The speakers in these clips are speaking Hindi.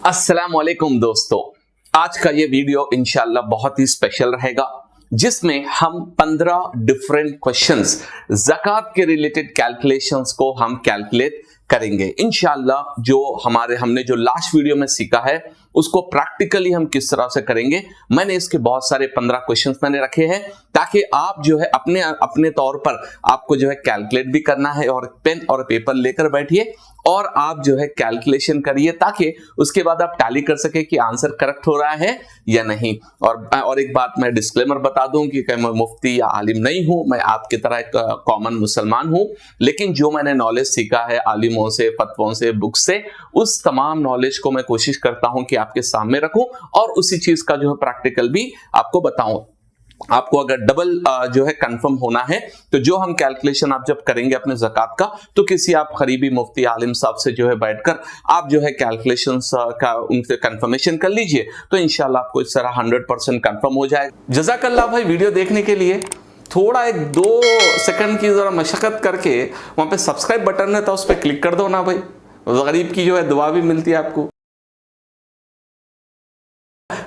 अस्सलाम वालेकुम दोस्तों, आज का ये वीडियो इंशाल्लाह बहुत ही स्पेशल रहेगा जिसमें हम 15 डिफरेंट क्वेश्चंस ज़कात के रिलेटेड कैलकुलेशंस को हम कैलकुलेट करेंगे। इंशाल्लाह हमने जो लास्ट वीडियो में सीखा है उसको प्रैक्टिकली हम किस तरह से करेंगे। मैंने इसके बहुत सारे 15 क्वेश्चंस मैंने रखे हैं ताकि आप जो है अपने तौर पर आपको जो है कैलकुलेट भी करना है और पेन और पेपर लेकर बैठिए और आप जो है कैलकुलेशन करिए ताकि उसके बाद आप टैली कर सके कि आंसर करेक्ट हो रहा है या नहीं। और एक बात मैं डिस्क्लेमर बता दूं कि मैं मुफ्ती या आलिम नहीं हूं, मैं आपकी तरह एक कॉमन मुसलमान हूं, लेकिन जो मैंने नॉलेज सीखा है आलिमों से, फतवों से, बुक से, उस तमाम नॉलेज को मैं कोशिश करता हूं कि आपके सामने रखूं और उसी चीज का जो है प्रैक्टिकल भी आपको बताऊं। आपको अगर डबल जो है कंफर्म होना है तो जो हम कैलकुलेशन आप जब करेंगे अपने ज़कात का, तो किसी आप करीबी मुफ्ती आलिम साहब से जो है बैठकर आप जो है कैलकुलेशंस का उनसे कंफर्मेशन कर लीजिए, तो इंशाल्लाह आपको इस तरह 100% कंफर्म हो जाएगा। जज़ाकल्लाह भाई वीडियो देखने के लिए। थोड़ा 1-2 सेकंड की जरा मशक्कत करके वहां पे सब्सक्राइब बटन रहता है उस पर क्लिक कर दो ना भाई, गरीब की जो है दुआ भी मिलती है आपको।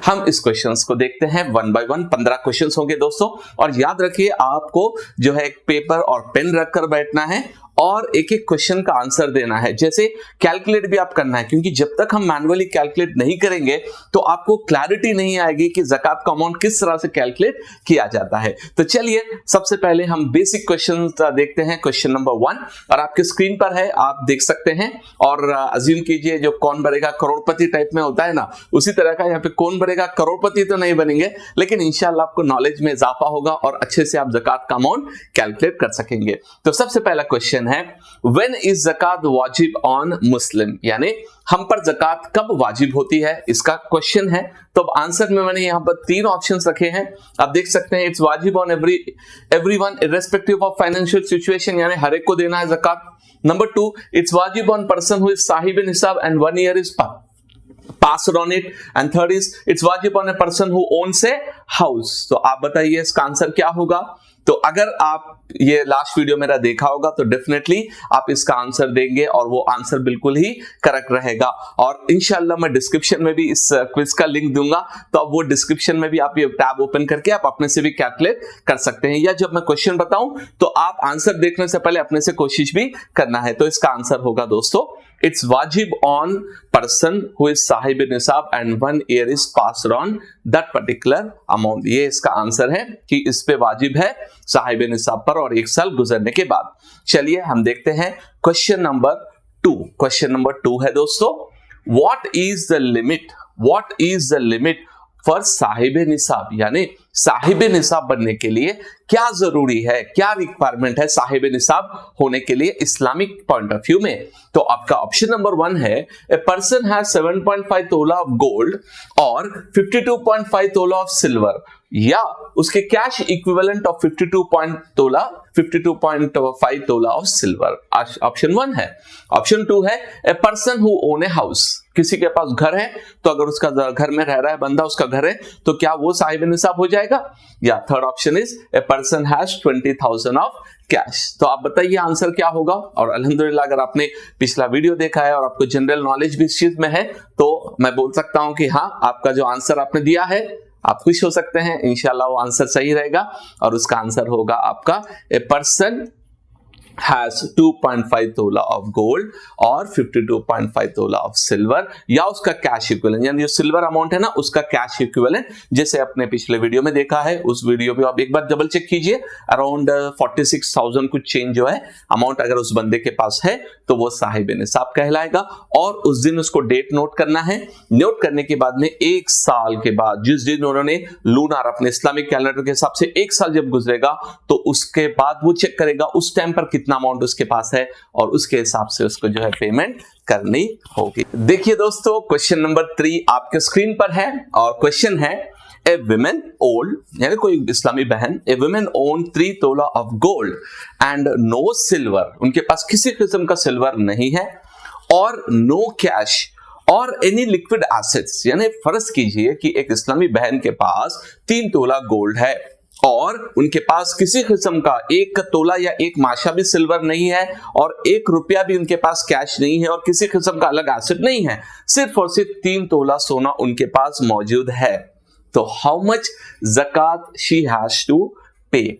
हम इस क्वेश्चंस को देखते हैं 1 बाय 1। 15 क्वेश्चंस होंगे दोस्तों, और याद रखिए आपको जो है एक पेपर और पेन रखकर बैठना है और एक एक क्वेश्चन का आंसर देना है। जैसे कैलकुलेट भी आप करना है, क्योंकि जब तक हम मैनुअली कैलकुलेट नहीं करेंगे तो आपको क्लैरिटी नहीं आएगी कि ज़कात का अमाउंट किस तरह से कैलकुलेट किया जाता है। तो चलिए सबसे पहले हम बेसिक क्वेश्चन देखते हैं। क्वेश्चन नंबर 1 और आपके स्क्रीन पर है, आप देख सकते हैं। और अज्यूम कीजिए जो कौन बनेगा करोड़पति टाइप में होता है ना, उसी तरह का यहाँ पे कौन बनेगा करोड़पति तो नहीं बनेंगे, लेकिन इंशाल्लाह आपको नॉलेज में इजाफा होगा और अच्छे से आप ज़कात का अमाउंट कैलकुलेट कर सकेंगे। तो सबसे पहला क्वेश्चन है, व्हेन इज ज़कात वाजिब ऑन मुस्लिम, यानी हम पर ज़कात कब वाजिब होती है, इसका क्वेश्चन है। तो अब आंसर में मैंने यहाँ पर 3 ऑप्शंस रखे हैं, आप देख सकते हैं। इट्स वाजिब on everyone irrespective of financial situation, यानी हर एक को देना है ज़कात। नंबर 2, इट्स वाजिब ऑन पर्सन हु इज साहिब निसाब and 1 year is passed on it, and third is it's wajib on a person who owns a house। तो आप बताइए इसका आंसर क्या होगा। तो अगर आप ये लास्ट वीडियो मेरा देखा होगा तो डेफिनेटली आप इसका आंसर देंगे और वो आंसर बिल्कुल ही करेक्ट रहेगा। और इंशाल्लाह मैं डिस्क्रिप्शन में भी इस क्विज का लिंक दूंगा, तो अब वो डिस्क्रिप्शन में भी आप ये टैब ओपन करके आप अपने से भी कैलकुलेट कर सकते हैं, या जब मैं क्वेश्चन बताऊं तो आप आंसर देखने से पहले अपने से कोशिश भी करना है। तो इसका आंसर होगा दोस्तों, इट्स वाजिब ऑन पर्सन हु इज साहिब निसाब and 1 year is passed on that particular amount. ये इसका आंसर है कि इस पे वाजिब है साहिब निसाब पर और 1 साल गुजरने के बाद। चलिए हम देखते हैं क्वेश्चन नंबर 2। क्वेश्चन नंबर 2 है दोस्तों, what is the limit for साहिब निसाब, यानी साहिब निसाब बनने के लिए क्या जरूरी है, क्या रिक्वायरमेंट है साहिब निसाब होने के लिए इस्लामिक पॉइंट ऑफ व्यू में। तो आपका ऑप्शन नंबर 1 है, ए पर्सन हैज 7.5 तोला ऑफ गोल्ड और 52.5 तोला ऑफ सिल्वर, या उसके कैश इक्विवेलेंट ऑफ 52.5 तोला ऑफ सिल्वर। ऑप्शन 1 है। ऑप्शन 2 है, a person who own a house, किसी के पास घर है तो अगर उसका घर में रह रहा है बंदा, उसका घर है, तो क्या वो साहिब निसाब हो जाएगा। या third option is, A person has 20,000 of cash. तो आप बताइए आंसर क्या होगा। और अल्हम्दुलिल्लाह अगर आपने पिछला वीडियो देखा है और आपको जनरल नॉलेज भी इस चीज में है, तो मैं बोल सकता हूं कि हाँ, आपका जो आंसर आपने दिया है आप खुश हो सकते हैं। इंशाल्लाह वो आंसर सही रहेगा और उसका आंसर होगा आपका, ए पर्सन has 2.5 तोला ऑफ गोल्ड और 52.5 तोला ऑफ सिल्वर, या उसका कैश इक्विवेलेंट, यानी जो सिल्वर अमाउंट है ना उसका कैश इक्विवेलेंट, जैसे अपने पिछले वीडियो में देखा है, उस वीडियो में आप एक बार डबल चेक कीजिए। अराउंड 46,000 कुछ चेंज जो है अमाउंट अगर उस बंदे के पास है तो वो साहिब निसाब कहलाएगा। और उस दिन उसको डेट नोट करना है। नोट करने के बाद में 1 साल के बाद, जिस दिन उन्होंने लूनार अपने इस्लामिक कैलेंडर के हिसाब से 1 साल जब गुजरेगा, तो उसके बाद वो चेक करेगा उस टाइम पर कितना अमाउंट उसके पास है और उसके हिसाब से उसको जो है पेमेंट करनी होगी। देखिए दोस्तों, क्वेश्चन नंबर 3 आपके स्क्रीन पर है और क्वेश्चन है, ए वुमेन ओल्ड, यानी कोई इस्लामी बहन, ए women own 3 tola of gold and no silver, उनके पास किसी किस्म का सिल्वर नहीं है, और नो कैश और एनी लिक्विड एसेट्स, यानी फर्ज कीजिए कि एक इस्लामी बहन के पास 3 तोला गोल्ड है और उनके पास किसी किस्म का 1 तोला या 1 माशा भी सिल्वर नहीं है और 1 रुपया भी उनके पास कैश नहीं है और किसी किस्म का अलग एसेट नहीं है, सिर्फ और सिर्फ 3 तोला सोना उनके पास मौजूद है। तो हाउ मच ज़कात शी हैज टू पे।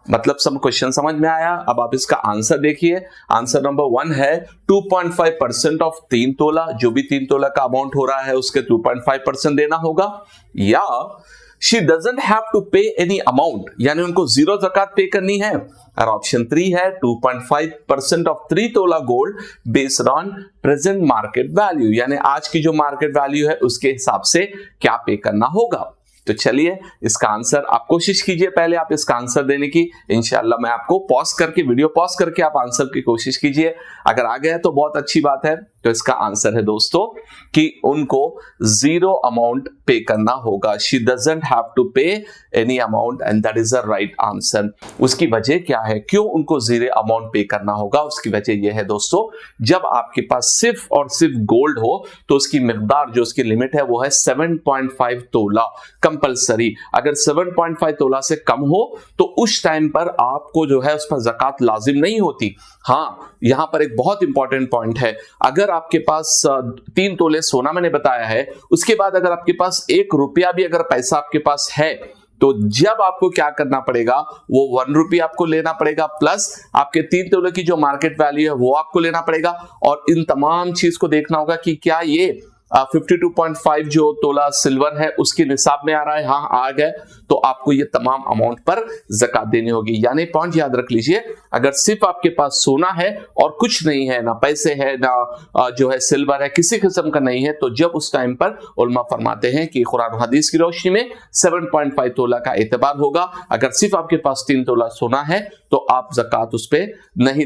मतलब सब क्वेश्चन समझ में आया। अब आप इसका आंसर देखिए। आंसर नंबर 1 है 2.5% ऑफ 3 तोला, जो भी 3 तोला का अमाउंट हो रहा है उसके 2.5% देना होगा, या शी डजंट हैव टू पे एनी अमाउंट, यानी उनको 0 ज़कात पे करनी है। और ऑप्शन 3 है 2.5% ऑफ 3 तोला gold based on present market value, यानी आज की जो मार्केट वैल्यू है उसके हिसाब से क्या पे करना होगा। तो चलिए इसका आंसर आप कोशिश कीजिए, पहले आप इसका आंसर देने की। इंशाल्लाह मैं आपको पॉज करके, वीडियो पॉज करके आप आंसर की कोशिश कीजिए। अगर आ गया तो बहुत अच्छी बात है। तो इसका आंसर है दोस्तों कि उनको 0 अमाउंट पे करना होगा। शी डजंट हैव टू पे any amount and that is the right answer. उसकी वजह क्या है, क्यों उनको 0 अमाउंट पे करना होगा? उसकी वजह यह है दोस्तों, जब आपके पास सिर्फ और सिर्फ गोल्ड हो तो उसकी मिकदार, जो उसकी लिमिट है वो है 7.5 तोला कंपलसरी। अगर 7.5 तोला से कम हो तो उस टाइम पर आपको जो है उस पर ज़कात लाजिम नहीं होती। हाँ, यहां पर एक बहुत इंपॉर्टेंट पॉइंट है। अगर आपके पास 3 तोले सोना मैंने बताया है, उसके बाद अगर आपके पास 1 रुपया भी अगर पैसा आपके पास है, तो जब आपको क्या करना पड़ेगा, वो 1 रुपया आपको लेना पड़ेगा प्लस आपके 3 तोले की जो मार्केट वैल्यू है वो आपको लेना पड़ेगा। और इन तमाम चीज को देखना होगा कि क्या ये 52.5 जो तोला सिल्वर है उसके निसाब में आ रहा है। हाँ, आ गए तो आपको ये तमाम अमाउंट पर ज़कात देनी होगी। यानी पॉइंट याद रख लीजिए, अगर सिर्फ आपके पास सोना है और कुछ नहीं है, ना पैसे है ना जो है सिल्वर है, किसी किस्म का नहीं है, तो जब उस टाइम पर उलमा फरमाते हैं कि कुरान हदीस की रोशनी में 7.5 तोला का एतबार होगा। अगर सिर्फ आपके पास 3 तोला सोना है तो आप ज़कात उस पर नहीं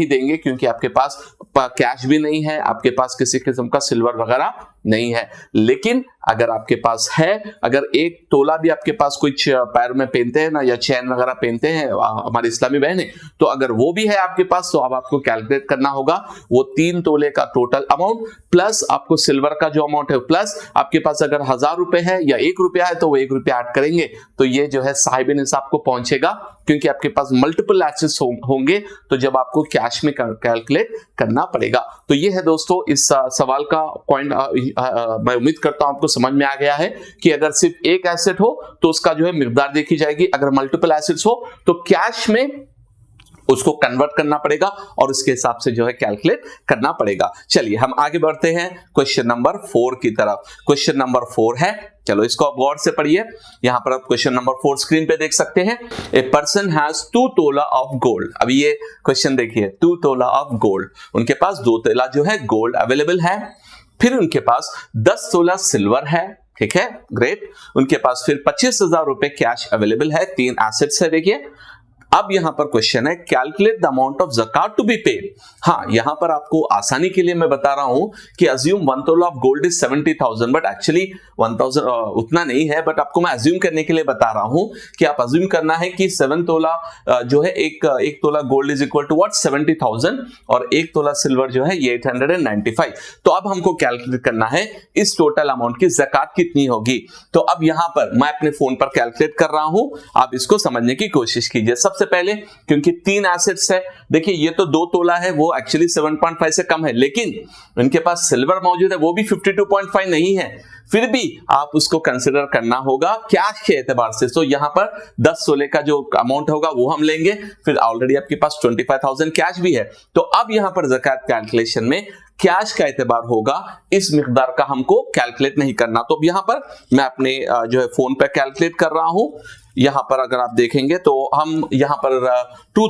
देंगे, क्योंकि आपके पास कैश भी नहीं है, आपके पास किसी किस्म का सिल्वर वगैरह नहीं है। लेकिन अगर आपके पास है, अगर 1 तोला भी आपके पास कुछ पैर में पहनते हैं ना, या चैन वगैरह पहनते हैं हमारी इस्लामी बहनें, तो अगर वो भी है आपके पास, तो अब आपको कैलकुलेट करना होगा वो 3 तोले का टोटल अमाउंट प्लस आपको सिल्वर का जो अमाउंट है, प्लस आपके पास अगर 1000 रुपए है या 1 रुपया है तो वो 1 रुपया ऐड करेंगे, तो ये जो है साहिब निसाब को पहुंचेगा। क्योंकि आपके पास मल्टीपल एसेट्स होंगे तो जब आपको कैश में कैलकुलेट करना पड़ेगा। तो ये है दोस्तों इस सवाल का पॉइंट। मैं उम्मीद करता हूं आपको समझ में आ गया है कि अगर सिर्फ एक एसेट हो तो उसका जो है मिकदार देखी जाएगी, अगर मल्टीपल एसेट्स हो तो कैश में उसको कन्वर्ट करना पड़ेगा और उसके हिसाब से जो है कैलकुलेट करना पड़ेगा। चलिए हम आगे बढ़ते हैं क्वेश्चन नंबर 4 की तरफ। क्वेश्चन नंबर 4 है, चलो इसको आप गौर से पढ़िए। यहां पर आप क्वेश्चन नंबर 4 स्क्रीन पे देख सकते हैं। ए पर्सन हैज 2 तोला ऑफ गोल्ड। अब ये क्वेश्चन देखिए, 2 तोला ऑफ गोल्ड, उनके पास 2 तोला जो है गोल्ड अवेलेबल है। फिर उनके पास 10 तोला सिल्वर है, ठीक है, ग्रेट। उनके पास फिर 25,000 रुपए कैश अवेलेबल है। 3 एसेट्स है देखिए। अब यहां पर क्वेश्चन है कैलकुलेट द अमाउंट ऑफ ज़कात टू बी पेड। हाँ, यहां पर आपको आसानी के लिए मैं बता रहा हूं कि अज्यूम 1 तोला of gold is 70,000, but actually 1000 उतना नहीं है, बट आपको मैं अज्यूम करने के लिए बता रहा हूं कि आप अज्यूम करना है कि 7 तोला जो है एक tola gold is equal to what 70,000 और 1 तोला सिल्वर जो है ये 895। तो अब हमको कैलकुलेट करना है इस टोटल अमाउंट की ज़कात कितनी होगी। तो अब यहां पर मैं अपने फोन पर कैलकुलेट कर रहा हूं, आप इसको समझने की कोशिश कीजिए। सबसे पहले क्योंकि 3 एसेट्स है, देखिए ये तो 2 तोला है, वो एक्चुअली 7.5 से कम है, लेकिन उनके पास सिल्वर मौजूद है, वो भी 52.5 नहीं है, फिर भी आप उसको कंसिडर करना होगा कैश के एतबार से। तो यहां पर 10 तोले का जो अमाउंट होगा वो हम लेंगे, फिर ऑलरेडी आपके पास 25,000 कैश भी है। तो अब यहां पर ज़कात कैलकुलेशन में कैश का एतबार होगा, इस मिकदार का हमको कैलकुलेट नहीं करना। तो अब यहां पर मैं अपने जो है फोन पे कैलकुलेट कर रहा हूं। यहां पर अगर आप देखेंगे तो हम यहां पर 2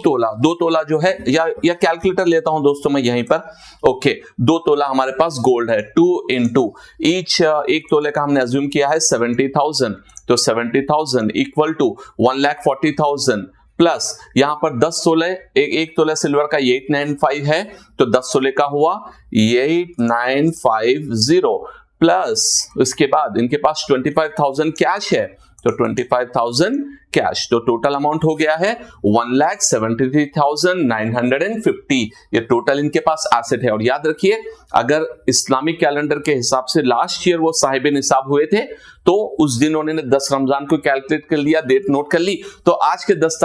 तोला जो है, या कैलकुलेटर लेता हूं दोस्तों मैं यहीं पर। ओके, 2 तोला हमारे पास गोल्ड है, 2 into ईच 1 तोले का हमने अज्यूम किया है 70,000, तो 70,000 इक्वल टू 1,40,000 प्लस यहां पर 10 तोले, एक तोला सिल्वर का 895 है, तो 10 तोले का हुआ 8950 प्लस उसके बाद इनके पास 25,000 कैश है, तो 25,000 कैश, तो टोटल अमाउंट हो गया है 1,73,950। ये टोटल इनके पास एसेट है। और याद रखिए, अगर इस्लामिक कैलेंडर के हिसाब से लास्ट ईयर वो साहिब निसाब हुए थे, तो उस दिन उन्होंने 10 रमजान को कैलकुलेट कर लिया, डेट नोट कर ली, तो आज के 10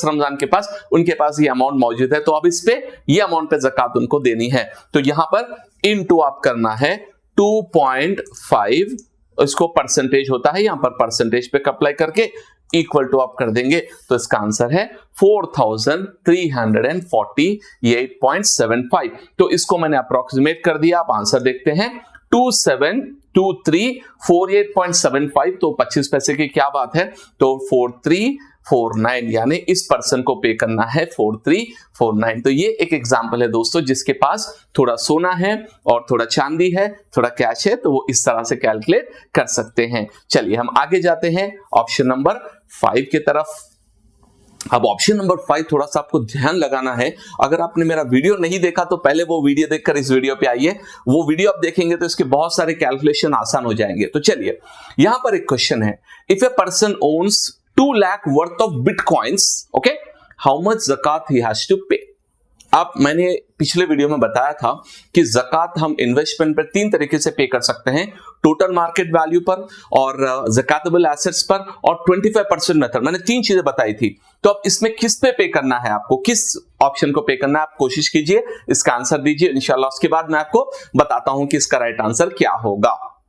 रमजान के पास उनके पास ये अमाउंट मौजूद है, तो अब इस पे ये अमाउंट पे ज़कात उनको देनी है। तो यहां पर इनटू आप करना है 2.5, इसको परसेंटेज होता है, यहां पर परसेंटेज पे अप्लाई करके इक्वल टू आप कर देंगे, तो इसका आंसर है 4,348.75। तो इसको मैंने अप्रोक्सीमेट कर दिया, आप आंसर देखते हैं 272348.75, तो 25 पैसे की क्या बात है, तो 4349, यानी इस पर्सन को पे करना है 4349। तो ये एक एग्जांपल है दोस्तों, जिसके पास थोड़ा सोना है और थोड़ा चांदी है, थोड़ा कैश है, तो वो इस तरह से कैलकुलेट कर सकते हैं। चलिए हम आगे जाते हैं ऑप्शन नंबर 5 की तरफ। अब ऑप्शन नंबर 5 थोड़ा सा आपको ध्यान लगाना है। अगर आपने मेरा वीडियो नहीं देखा तो पहले वो वीडियो देखकर इस वीडियो पे आइए, वो वीडियो आप देखेंगे तो इसके बहुत सारे कैलकुलेशन आसान हो जाएंगे। तो चलिए, यहां पर एक क्वेश्चन है, if a person owns 2 lakh worth of bitcoins, okay, how much ज़कात ही हैज टू पे। आप, मैंने पिछले वीडियो में बताया था कि ज़कात हम इन्वेस्टमेंट पर 3 तरीके से पे कर सकते हैं, टोटल मार्केट वैल्यू पर, और ज़कातेबल एसेट्स पर, और 25% मेथड। मैंने 3 चीजें बताई थी। तो अब इसमें किस पे पे करना है आपको, किस ऑप्शन को पे करना है, आप कोशिश कीजिए, इसका आंसर दीजिए इंशाल्लाह। उसके बाद मैं आपको बताता हूं कि इसका राइट आंसर क्या होगा।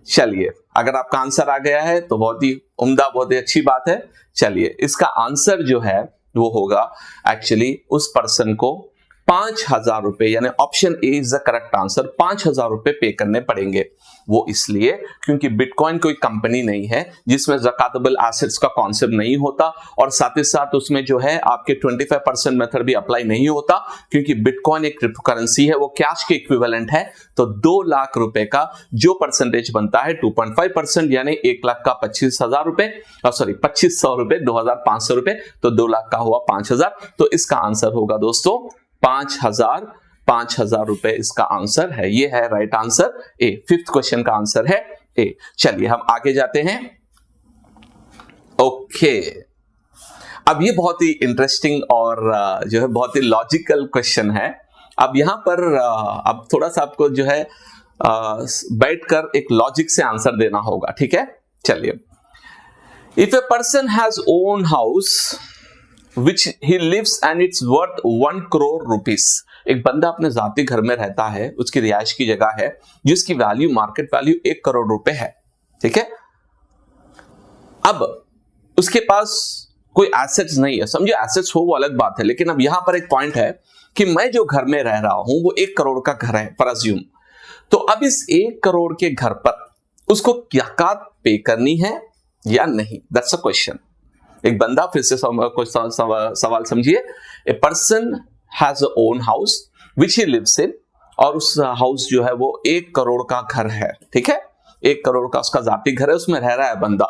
चलिए, अगर आपका आंसर आ गया है तो बहुत ही उम्दा, बहुत ही अच्छी बात है। चलिए, इसका आंसर जो है वो होगा एक्चुअली उस पर्सन को 5,000 रुपए, यानी option A is the correct answer, 5,000 रुपए पे करने पड़ेंगे। वो इसलिए क्योंकि बिटकॉइन कोई कंपनी नहीं है जिसमें ज़कातेबल एसेट्स का कॉन्सेप्ट नहीं होता, और साथ ही साथ उसमें जो है आपके 25% मेथड भी अप्लाई नहीं होता, क्योंकि बिटकॉइन एक क्रिप्टो करेंसी है, वो कैश के इक्विवेलेंट है। तो 2 लाख रुपए का जो परसेंटेज बनता है 2.5%, यानी 1 लाख का 25,000 रुपए, सॉरी 2500 रुपए, 2,500 रुपए, तो 2 लाख का हुआ 5,000। तो इसका आंसर होगा दोस्तों 5,000 रुपए इसका आंसर है। ये है right answer A, 5th question का आंसर है ए। चलिए हम आगे जाते हैं। ओके, अब ये बहुत ही इंटरेस्टिंग और जो है बहुत ही लॉजिकल क्वेश्चन है। अब यहां पर अब थोड़ा सा आपको जो है बैठकर एक लॉजिक से आंसर देना होगा, ठीक है। चलिए, if a person has own house which he lives and it's worth 1 crore rupees, एक बंदा अपने जाती घर में रहता है, उसकी रिहाइश की जगह है, जिसकी वैल्यू, मार्केट वैल्यू 1 करोड़ रुपए है, ठीक है। अब उसके पास कोई एसेट्स नहीं है, समझो एसेट्स हो वो अलग बात है, लेकिन अब यहां पर एक पॉइंट है कि मैं जो घर में रह रहा हूं वो 1 करोड़ का घर है फॉर अज्यूम। तो अब इस 1 करोड़ के घर पर उसको ज़कात पे करनी है या नहीं, दैट्स अ क्वेश्चन। एक बंदा, फिर से सवाल समझिए, a person has a own house which he lives in, और उस हाउस जो है वो 1 करोड़ का घर है, ठीक है। 1 करोड़ का उसका जाती घर है, उसमें रह रहा है बंदा।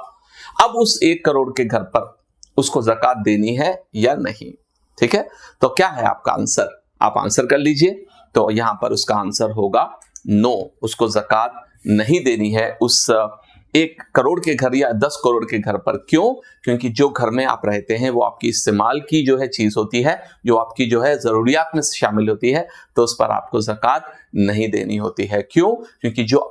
अब उस 1 करोड़ के घर पर उसको ज़कात देनी है या नहीं, ठीक है। तो क्या है आपका आंसर, आप आंसर कर लीजिए। तो यहां पर उसका आंसर होगा नो, उसको ज़कात नहीं देनी है उस 1 करोड़ के घर या 10 करोड़ के घर पर। क्यों? क्योंकि जो घर में आप रहते हैं वो आपकी इस्तेमाल की जो है चीज होती है, जो आपकी जो है जरूरियात में शामिल होती है, तो उस पर आपको ज़कात नहीं देनी होती है। क्यों? क्योंकि जो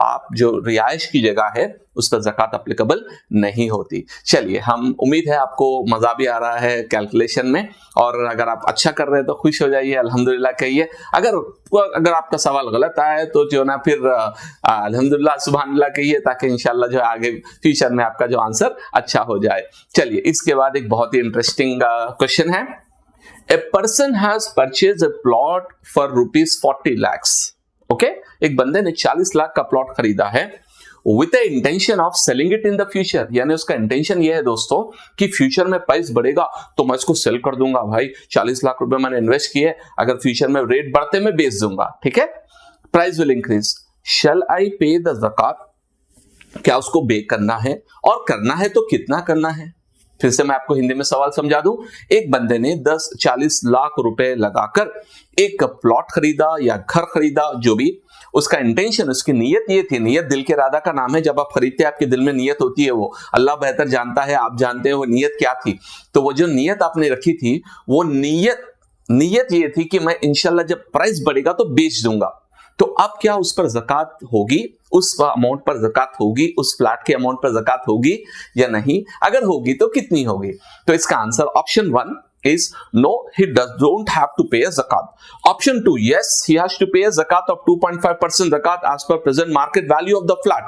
रिहाइश की जगह है उस पर ज़कात एप्लीकेबल नहीं होती। चलिए, हम, उम्मीद है आपको मजा भी आ रहा है कैलकुलेशन में, और अगर आप अच्छा कर रहे हैं तो खुश हो जाइए, अल्हम्दुलिल्लाह कहिए। अगर आपका सवाल गलत आया है तो जो ना फिर अल्हम्दुलिल्लाह सुभानअल्लाह कहिए, ताकि इंशाल्लाह जो आगे फ्यूचर में आपका जो आंसर अच्छा हो जाए। चलिए, इसके बाद एक बहुत ही इंटरेस्टिंग क्वेश्चन है, ए person has purchase a plot for ₹40 lakhs, okay. एक बंदे ने 40 लाख का प्लॉट खरीदा है with the intention of selling it in the future, यानी उसका इंटेंशन ये है दोस्तों कि फ्यूचर में प्राइस बढ़ेगा तो मैं इसको सेल कर दूंगा। भाई 40 लाख रुपए मैंने इन्वेस्ट किए, अगर फ्यूचर में रेट बढ़ते मैं बेच दूंगा, ठीक है। प्राइस विल इंक्रीज, शैल आई पे द ज़कात, क्या उसको पे करना है, और करना है तो कितना करना है। फिर से मैं आपको हिंदी में सवाल समझा दूं। एक बंदे ने 10-40 लाख रुपए लगाकर एक प्लॉट खरीदा या घर खरीदा, जो भी उसका इंटेंशन, उसकी नीयत ये थी। नीयत दिल के इरादा का नाम है। जब आप खरीदते हैं आपके दिल में नीयत होती है, वो अल्लाह बेहतर जानता है, आप जानते हैं वो नीयत क्या थी। तो वो जो नीयत आपने रखी थी, वो नीयत ये थी कि मैं इंशाल्लाह जब प्राइस बढ़ेगा तो बेच दूंगा। तो अब क्या उस पर ज़कात होगी, उस अमाउंट पर ज़कात होगी, उस फ्लैट के अमाउंट पर ज़कात होगी या नहीं? अगर होगी तो कितनी होगी? तो इसका answer option 1 is no, he don't have to pay a zakat. Option 2, yes, he has to pay a zakat of 2.5% zakat as per present market value of the flat.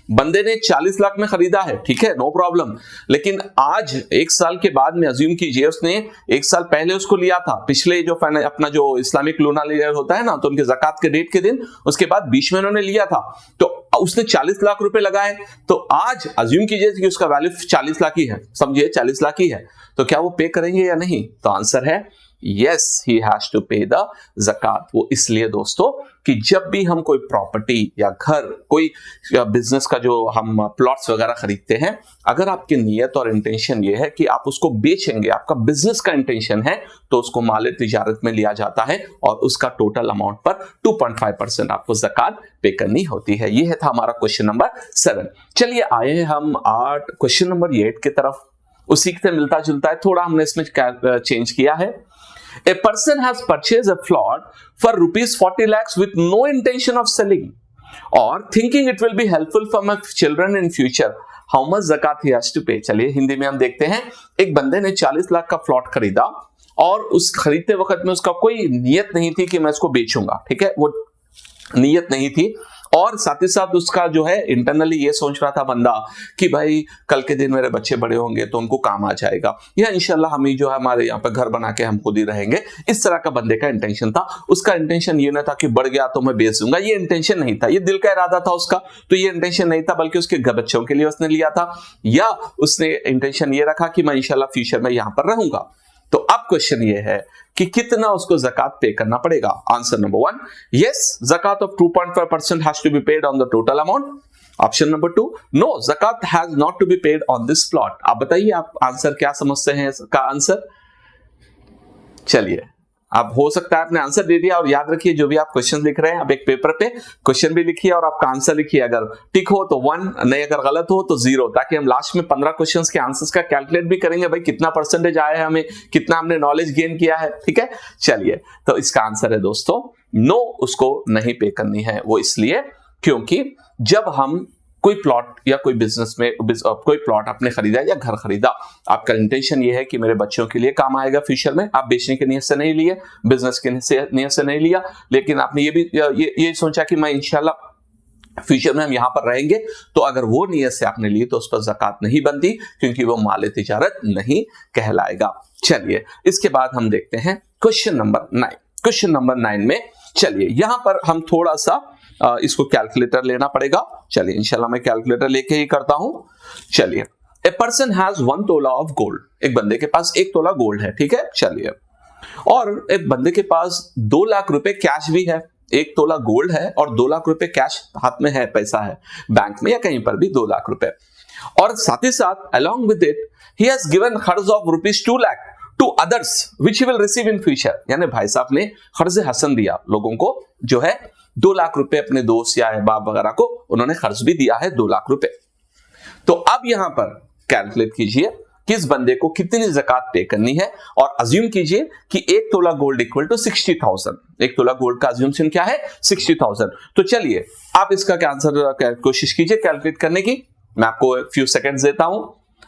बंदे ने 40 लाख में खरीदा है, ठीक है, नो प्रॉब्लम। लेकिन आज 1 साल के बाद में अज्यूम कीजिए उसने 1 साल पहले उसको लिया था, पिछले जो अपना जो इस्लामिक लूनर ईयर होता है ना, तो उनके ज़कात के डेट के दिन, उसके बाद बीच में उन्होंने लिया था, तो उसने 40 लाख रुपए लगाए। तो आज अज्यूम कीजिए कि उसका वैल्यू 40 लाख ही है, समझिए 40 लाख ही है, तो क्या वो पे करेंगे या नहीं? तो आंसर है yes, he has to pay the zakat। वो इसलिए दोस्तों कि जब भी हम कोई प्रॉपर्टी या घर, कोई बिजनेस का जो हम प्लॉट्स वगैरह खरीदते हैं, अगर आपकी नीयत और इंटेंशन ये है कि आप उसको बेचेंगे, आपका बिजनेस का इंटेंशन है, तो उसको माल तिजारत में लिया जाता है और उसका टोटल अमाउंट पर 2.5% आपको ज़कात पे करनी होती है। ये था हमारा क्वेश्चन नंबर 7। चलिए आए हम क्वेश्चन नंबर 8 की तरफ। उसी से मिलता जुलता है, थोड़ा हमने इसमें चेंज किया है। A person has purchased a plot for rupees 40 lakhs with no intention of selling or thinking it will be helpful for my children in future. How much zakat he has to pay? चलिए हिंदी में हम देखते हैं। एक बंदे ने 40 लाख का प्लॉट खरीदा और उस खरीदते वक्त में उसका कोई नियत नहीं थी कि मैं इसको बेचूंगा, ठीक है, वो नियत नहीं थी। और साथ ही साथ उसका जो है इंटरनली ये सोच रहा था बंदा कि भाई कल के दिन मेरे बच्चे बड़े होंगे तो उनको काम आ जाएगा, या इंशाल्लाह हम ही जो है हमारे यहाँ पे घर बना के हम खुद ही रहेंगे। इस तरह का बंदे का इंटेंशन था। उसका इंटेंशन ये ना था कि बढ़ गया तो मैं बेच दूंगा, ये इंटेंशन नहीं था, ये दिल का इरादा था उसका, तो ये इंटेंशन नहीं था, बल्कि उसके बच्चों के लिए उसने लिया था, या उसने इंटेंशन ये रखा कि मैं इंशाल्लाह फ्यूचर में यहां पर रहूंगा। तो अब क्वेश्चन ये है कि कितना उसको ज़कात पे करना पड़ेगा। आंसर नंबर 1, यस, ज़कात of 2.5% has to be paid on the total amount. Option number 2, no, ज़कात has not to be paid on this plot. आप बताइए आप आंसर क्या समझते हैं इसका आंसर? चलिए, अब हो सकता है आपने आंसर दे दिया, और याद रखिए जो भी आप क्वेश्चन लिख रहे हैं, अब एक पेपर पे क्वेश्चन भी लिखिए और आपका आंसर लिखिए। अगर टिक हो तो 1, नहीं अगर गलत हो तो 0, ताकि हम लास्ट में 15 क्वेश्चंस के आंसर्स का कैलकुलेट भी करेंगे, भाई कितना परसेंटेज आया है, हमें कितना हमने नॉलेज गेन किया है, ठीक है। चलिए, तो इसका आंसर है दोस्तों नो, उसको नहीं पे करनी है। वो इसलिए क्योंकि जब हम कोई प्लॉट या कोई बिजनेस में कोई प्लॉट आपने खरीदा या घर खरीदा, आपका इंटेंशन ये है कि मेरे बच्चों के लिए काम आएगा फ्यूचर में, आप बेचने के नियत से नहीं लिए, बिजनेस के नियत से नहीं लिया, लेकिन आपने ये भी ये सोचा कि मैं इंशाल्लाह फ्यूचर में हम यहां पर रहेंगे, तो अगर वो नियत से आपने ली तो उस पर ज़कात नहीं बनती, क्योंकि वो माल तिजारत नहीं कहलाएगा। चलिए, इसके बाद हम देखते हैं क्वेश्चन नंबर 9। क्वेश्चन नंबर 9 में चलिए यहां पर हम थोड़ा सा इसको कैलकुलेटर लेना पड़ेगा। चलिए, इंशाल्लाह मैं कैलकुलेटर लेके ही करता हूं। चलिए, ए पर्सन हैज 1 तोला ऑफ गोल्ड। एक बंदे के पास 1 तोला गोल्ड है, ठीक है। चलिए, और एक बंदे के पास 2 लाख रुपए कैश भी है। 1 तोला गोल्ड है और 2 लाख रुपए कैश हाथ में है, पैसा है बैंक में या कहीं पर भी 2 लाख रुपए, और साथ ही साथ along with it he has given कर्ज of rupees 2 lakh to others which he will receive in future। यानी भाई साहब ने कर्ज हसन दिया लोगों को, जो है 2 लाख रुपए अपने दोस्त या अहबाब वगैरह को उन्होंने खर्च भी दिया है 2 लाख रुपए। तो अब यहां पर कैलकुलेट कीजिए किस बंदे को कितनी ज़कात पे करनी है, और अज्यूम कीजिए कि 1 तोला गोल्ड इक्वल टू 60,000। 1 तोला गोल्ड का अज्यूमशन क्या है? 60,000। तो चलिए, आप इसका क्या आंसर कोशिश कीजिए कैलकुलेट करने की। मैं आपको फ्यू सेकंड्स देता हूं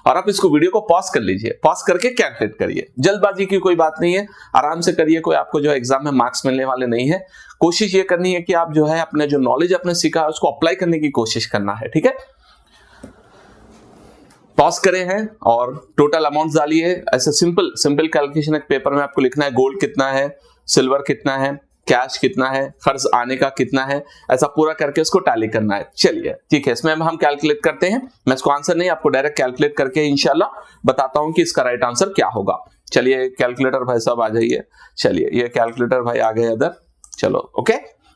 और आप इसको वीडियो को पॉज कर लीजिए, पॉज करके कैलकुलेट करिए। जल्दबाजी की कोई बात नहीं है, आराम से करिए, कोई आपको जो एग्जाम में मार्क्स मिलने वाले नहीं है। कोशिश ये करनी है कि आप जो है अपने जो नॉलेज आपने सीखा है उसको अप्लाई करने की कोशिश करना है, ठीक है। पॉज करे हैं और टोटल अमाउंट डालिए। ऐसे सिंपल कैलकुलेशन एक पेपर में आपको लिखना है, गोल्ड कितना है, सिल्वर कितना है, कैश कितना है, खर्च आने का कितना है, ऐसा पूरा करके उसको टैली करना है। चलिए, ठीक है, इसमें हम कैलकुलेट करते हैं। मैं इसको आंसर नहीं, आपको डायरेक्ट कैलकुलेट करके इंशाल्लाह बताता हूं कि इसका राइट आंसर क्या होगा। चलिए, कैलकुलेटर भाई साहब आ जाइए। चलिए, ये कैलकुलेटर भाई आ गए इधर। चलो, ओके।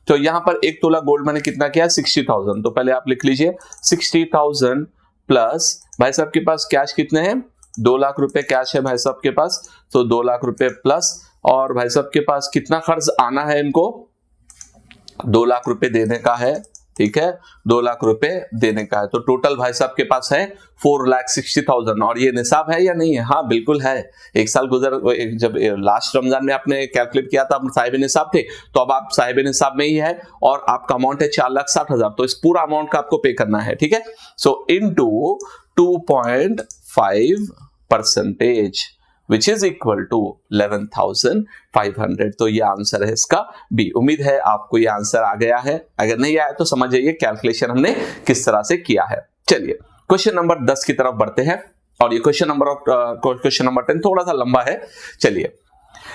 तो यहां पर 1 तोला गोल्ड मैंने कितना किया? 60,000। तो पहले आप लिख लीजिए 60,000 प्लस भाई साहब के पास कैश कितने हैं? 2 लाख रुपए कैश है भाई साहब के पास, तो 2 लाख रुपए प्लस, और भाई साहब के पास कितना खर्च आना है इनको, 2 लाख रुपए देने का है, ठीक है, 2 लाख रुपए देने का है। तो टोटल भाई साहब के पास है 4,60,000। और ये निसाब है या नहीं है? हाँ बिल्कुल है। एक साल गुजर, जब लास्ट रमजान में आपने कैलकुलेट किया था, आप साहिब निसाब थे, तो अब आप साहिब निसाब में ही है और आपका अमाउंट है 4,60,000। तो इस पूरा अमाउंट का आपको पे करना है, ठीक है। सो into 2.5% which is equal to 11,500। तो ये आंसर है इसका बी। उम्मीद है आपको ये आंसर आ गया है, अगर नहीं आया तो समझ जाइए कैलकुलेशन हमने किस तरह से किया है। चलिए क्वेश्चन नंबर 10 की तरफ बढ़ते हैं, और ये क्वेश्चन नंबर 10 थोड़ा सा लंबा है। चलिए,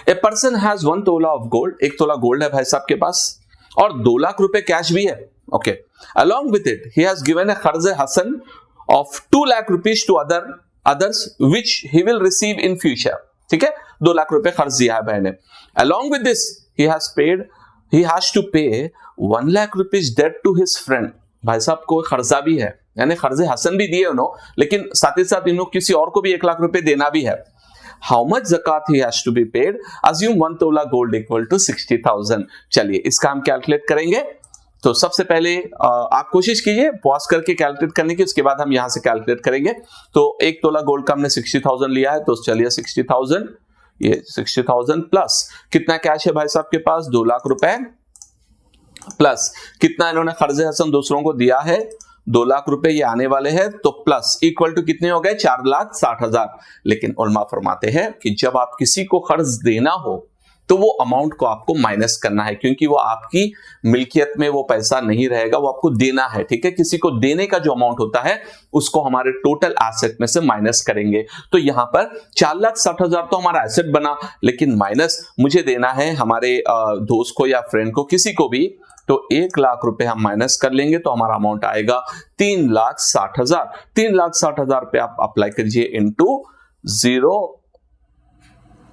ए पर्सन हैज 1 तोला ऑफ गोल्ड, 1 तोला गोल्ड है भाई साहब के पास, और 2 लाख रुपए कैश भी है, okay. Along with it he has given a कर्ज हसन of 2 lakh rupees to others which he will receive in future, ठीक है। 2 लाख रुपए खर्च दिया है भाई ने। Along with this he has to pay 1 lakh rupees debt to his friend। भाई साहब को खर्चा भी है, यानी खर्जे हसन भी दिए उन्होंने, लेकिन साथ ही साथ इन्होंने किसी और को भी 1 लाख रुपए देना भी है। How much zakat he has to be paid? Assume 1 तोला गोल्ड equal to 60,000। चलिए इसका हम कैलकुलेट करेंगे। तो सबसे पहले आप कोशिश कीजिए पॉज करके कैलकुलेट करने की, उसके बाद हम यहां से कैलकुलेट करेंगे। तो 1 तोला गोल्ड का हमने 60,000 लिया है, तो चलिए 60,000, ये 60,000 प्लस कितना कैश है भाई साहब के पास, 2 लाख रुपए, प्लस कितना इन्होंने खर्जे हसन दूसरों को दिया है, 2 लाख रुपए ये आने वाले हैं, तो प्लस इक्वल टू कितने हो गए, 4,60,000। लेकिन उलमा फरमाते हैं कि जब आप किसी को कर्ज देना हो तो वो अमाउंट को आपको माइनस करना है, क्योंकि वो आपकी मिल्कियत में वो पैसा नहीं रहेगा, वो आपको देना है, ठीक है। किसी को देने का जो अमाउंट होता है उसको हमारे टोटल एसेट में से माइनस करेंगे। तो यहां पर 4,60,000 तो हमारा एसेट बना, लेकिन माइनस मुझे देना है हमारे दोस्त को या फ्रेंड को, किसी को भी, तो 1 लाख रुपए हम माइनस कर लेंगे तो हमारा अमाउंट आएगा 3,60,000। 3,60,000 पे आप अप्लाई करिए इनटू 0,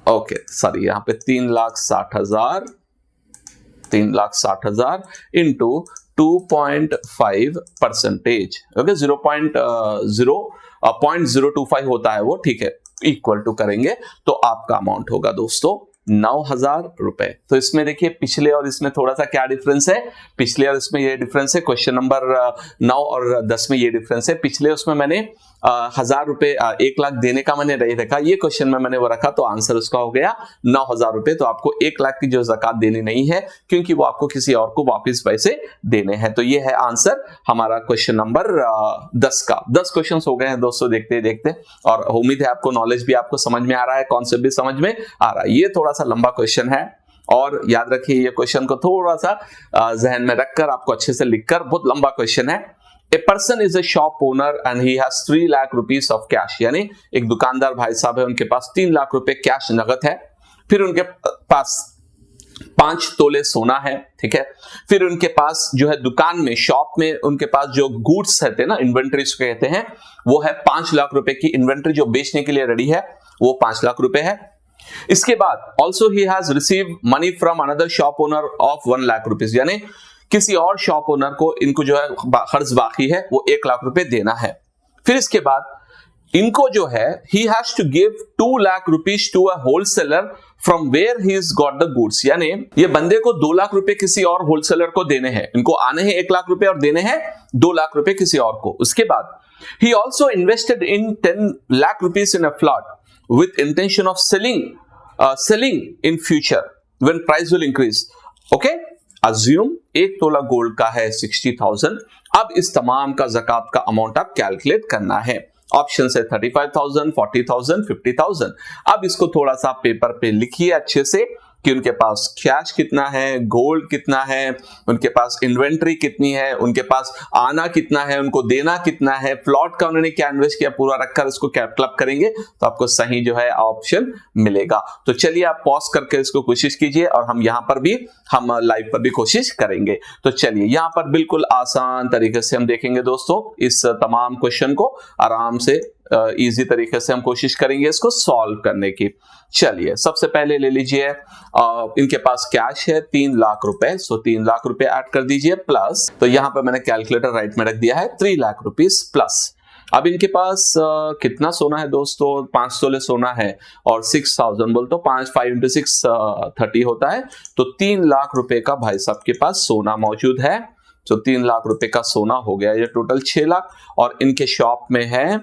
ओके सॉरी, यहां पे 3,60,000 इंटू 2.5%, ओके, 0.025 होता है वो, ठीक है, इक्वल टू करेंगे तो आपका अमाउंट होगा दोस्तों 9,000 रुपए। तो इसमें देखिए पिछले और इसमें थोड़ा सा क्या डिफरेंस है, पिछले और इसमें ये डिफरेंस है, क्वेश्चन नंबर 9 और 10 में ये डिफरेंस है। पिछले उसमें मैंने 1,000 रुपए 1 लाख देने का मैंने नहीं रखा, ये क्वेश्चन में मैंने वो रखा, तो आंसर उसका हो गया 9,000 रुपए। तो आपको 1 लाख की जो ज़कात देनी नहीं है, क्योंकि वो आपको किसी और को वापस पैसे देने हैं। तो ये है आंसर हमारा क्वेश्चन नंबर 10 का। 10 क्वेश्चन हो गए हैं दोस्तों देखते देखते, और उम्मीद है आपको नॉलेज भी आपको समझ में आ रहा है, कॉन्सेप्ट भी समझ में आ रहा है। ये थोड़ा सा लंबा क्वेश्चन है, और याद रखिए ये क्वेश्चन को थोड़ा सा जहन में रखकर आपको अच्छे से लिखकर, बहुत लंबा क्वेश्चन है। A person is a shop owner and he has 3 lakh rupees of cash, यानी एक दुकानदार भाई साहब है, उनके पास 3 लाख रुपए कैश नगद है, फिर उनके पास 5 तोले सोना है, ठीक है, फिर उनके पास जो है दुकान में, शॉप में उनके पास जो गुड्स रहते हैं ना, इन्वेंट्री कहते हैं, वो है 5 लाख रुपए की इन्वेंट्री जो बेचने के लिए रेडी है, वो 5 लाख रुपए है। इसके बाद also he has receive money from another shop owner of 1 lakh rupees, यानी किसी और शॉप ओनर को इनको जो है कर्ज बाकी है, वो 1 लाख रुपए देना है। फिर इसके बाद इनको जो है he has to give 2 lakh rupees to a wholesaler from where he has got the goods, यानी ये बंदे को 2 लाख रुपए किसी और होलसेलर को देने हैं, इनको आने हैं 1 लाख रुपए और देने हैं 2 लाख रुपए किसी और को। उसके बाद he also invested in 10 lakh rupees in a plot with intention of selling in future when price will increase, okay। Assume 1 तोला गोल्ड का है 60,000। अब इस तमाम का ज़कात का अमाउंट आप कैलकुलेट करना है। ऑप्शन है 35,000, 40,000, 50,000। अब इसको थोड़ा सा पेपर पे लिखिए अच्छे से कि उनके पास कैश कितना है, गोल्ड कितना है, उनके पास इन्वेंट्री कितनी है, उनके पास आना कितना है, उनको देना कितना है, प्लॉट का उन्होंने क्या इन्वेस्ट किया, पूरा रखकर इसको क्लब करेंगे तो आपको सही जो है ऑप्शन मिलेगा। तो चलिए आप पॉज करके इसको कोशिश कीजिए, और हम यहाँ पर भी हम लाइव पर भी कोशिश करेंगे। तो चलिए यहाँ पर बिल्कुल आसान तरीके से हम देखेंगे दोस्तों, इस तमाम क्वेश्चन को आराम से इजी तरीके से हम कोशिश करेंगे इसको सॉल्व करने की। चलिए सबसे पहले ले लीजिए, इनके पास कैश है 3 लाख रुपए, सो 3 लाख रुपए ऐड कर दीजिए, प्लस, तो यहां पर मैंने कैलकुलेटर राइट में रख दिया है 3 लाख रुपीस प्लस। अब इनके पास कितना सोना है दोस्तों, 5 तोले सोना है और 6000 बोल तो 5 into 6 30 होता है, तो 3 लाख रुपए का भाई साहब के पास सोना मौजूद है। तो 3 लाख रुपए का सोना हो गया, ये टोटल 6 लाख। और इनके शॉप में है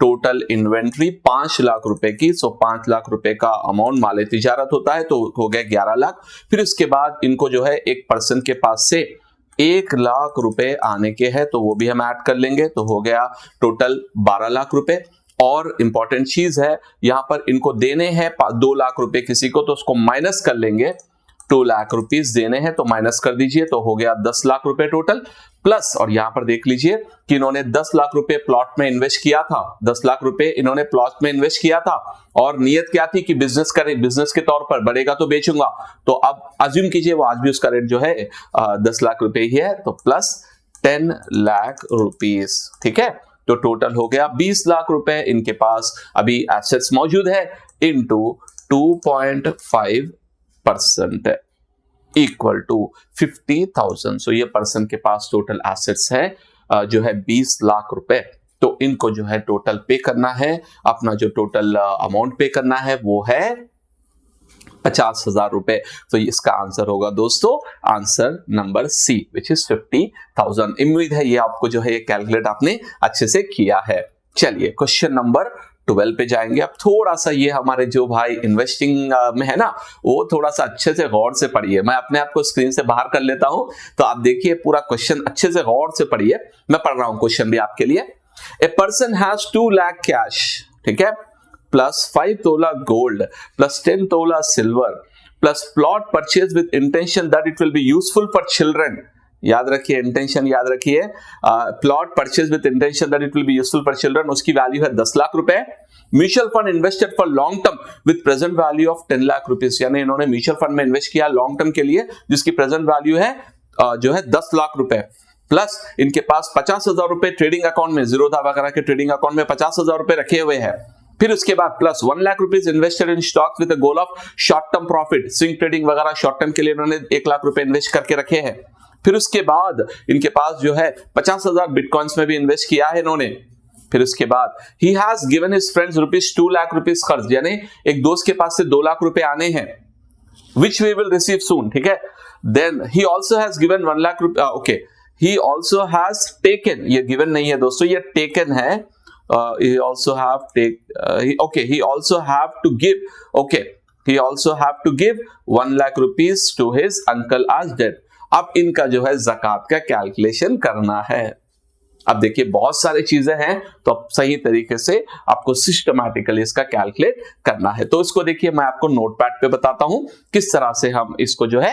टोटल इन्वेंट्री 5 लाख रुपए की, सो 5 लाख रुपए का अमाउंट माले तिजारत होता है, तो हो गया 11 लाख। फिर उसके बाद इनको जो है एक पर्सन के पास से 1 लाख रुपए आने के हैं, तो वो भी हम ऐड कर लेंगे, तो हो गया टोटल 12 लाख रुपए। और इंपॉर्टेंट चीज है यहां पर इनको देने हैं 2 लाख रुपए किसी को, तो उसको माइनस कर लेंगे, 2 लाख रुपीस देने हैं तो माइनस कर दीजिए, तो हो गया 10 लाख रुपए टोटल। प्लस और यहां पर देख लीजिए कि इन्होंने 10 लाख रुपए प्लॉट में इन्वेस्ट किया था, 10 लाख रुपए इन्होंने प्लॉट में इन्वेस्ट किया था और नियत क्या थी कि बिजनेस करें, बिजनेस के तौर पर बढ़ेगा तो बेचूंगा। तो अब अज्यूम कीजिए वो आज भी उसका रेट जो है 10 लाख रुपए ही है, तो प्लस 10 लाख रुपीस, ठीक है। तो टोटल हो गया 20 लाख रुपए इनके पास अभी एसेट्स मौजूद है, इनटू 2.5% इक्वल टू 50,000। सो ये पर्सन के पास टोटल एसेट्स है जो है 20 लाख रुपए। तो इनको जो है टोटल पे करना है, अपना जो टोटल अमाउंट पे करना है वो है 50,000 रुपए। तो इसका आंसर होगा दोस्तों answer number C, which is 50,000। उम्मीद है ये आपको जो है ये कैलकुलेट आपने अच्छे से किया है। चलिए क्वेश्चन नंबर 12 पे जाएंगे। अब थोड़ा सा ये हमारे जो भाई इन्वेस्टिंग में है ना, वो थोड़ा सा अच्छे से गौर से पढ़िए। मैं अपने आप को स्क्रीन से बाहर कर लेता हूं, तो आप देखिए पूरा क्वेश्चन अच्छे से गौर से पढ़िए। मैं पढ़ रहा हूं क्वेश्चन भी आपके लिए। ए पर्सन हैज 2 लाख कैश, ठीक है, प्लस 5 तोला गोल्ड प्लस 10 तोला silver plus plot purchase with intention that it will be useful for children. याद रखिए, इंटेंशन याद रखिए, plot purchase with intention that it will be useful for children, उसकी वैल्यू है 10 लाख रुपए। Mutual fund invested for long term with present value of 10 lakh rupees, यानी इन्होंने म्यूचुअल फंड में इन्वेस्ट किया लॉन्ग टर्म के लिए जिसकी प्रेजेंट वैल्यू है जो है 10 लाख रुपए। प्लस इनके पास 50,000 रुपए ट्रेडिंग अकाउंट में, जीरोधा वगैरह के ट्रेडिंग अकाउंट में 50,000 रुपए रखे हुए हैं। फिर उसके बाद plus 1 lakh rupees invested in stocks with the goal of short term profit, swing trading वगैरह शॉर्ट टर्म के लिए इन्होंने 1 लाख रुपए इन्वेस्ट करके रखे हैं। फिर उसके बाद इनके पास जो है 50,000 बिटकॉइंस में भी इन्वेस्ट किया है इन्होंने। फिर उसके बाद ही has given his friends rupees 2 lakh rupees कर्ज, यानी एक दोस्त के पास से 2 लाख रुपए आने हैं, which we will receive soon, ठीक है। Then he also has given 1 lakh रुपए, okay, he also has taken, ये given नहीं है दोस्तों, ये taken है। He also have okay, he also have to give, okay, he also have to give 1 lakh rupees to his uncle as debt। अब इनका जो है ज़कात का कैलकुलेशन करना है। अब देखिए बहुत सारी चीजें हैं, तो अब सही तरीके से आपको सिस्टमैटिकली इसका कैलकुलेट करना है। तो इसको देखिए मैं आपको नोटपैड पे बताता हूं किस तरह से हम इसको जो है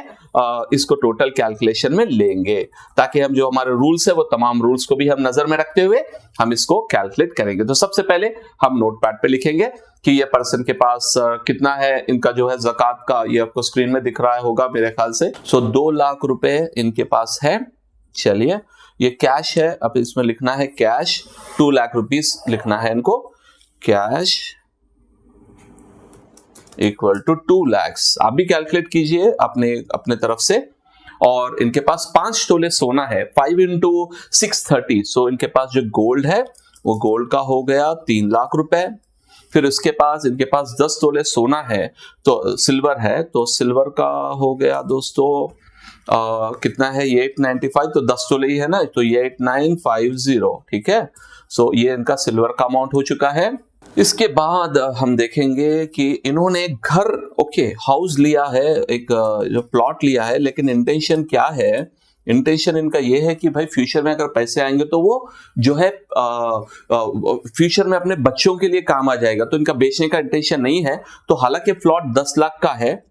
इसको टोटल कैलकुलेशन में लेंगे, ताकि हम जो हमारे रूल्स है वो तमाम रूल्स को भी हम नजर में रखते हुए हम इसको कैलकुलेट करेंगे। तो सबसे पहले हम नोटपैड पे लिखेंगे कि ये पर्सन के पास कितना है, इनका जो है ज़कात का, ये आपको स्क्रीन में दिख रहा होगा मेरे ख्याल से। सो 2 लाख रुपए इनके पास है। चलिए ये कैश है, अब इसमें लिखना है कैश 2 लाख रुपीस लिखना है इनको, कैश इक्वल टू 2 लाख्स। आप भी कैलकुलेट कीजिए अपने तरफ से। और इनके पास 5 तोले सोना है, 5 into 630। सो इनके पास जो गोल्ड है वो गोल्ड का हो गया 3 लाख रुपए। फिर उसके पास इनके पास 10 तोले सोना है, तो सिल्वर है, तो सिल्वर का हो गया दोस्तों कितना है, ये 895, तो 10 तोले ही है ना, तो ये 8950, ठीक है। सो ये इनका सिल्वर का अमाउंट हो चुका है। इसके बाद हम देखेंगे कि इन्होंने घर, ओके, हाउस लिया है, एक जो प्लॉट लिया है, लेकिन इंटेंशन क्या है, इंटेंशन इनका ये है कि भाई फ्यूचर में अगर पैसे आएंगे तो वो जो है फ्यूचर में अपने बच्चों के लिए काम आ जाएगा, तो इनका बेचने का इंटेंशन नहीं है। तो हालांकि प्लॉट 10 लाख का है,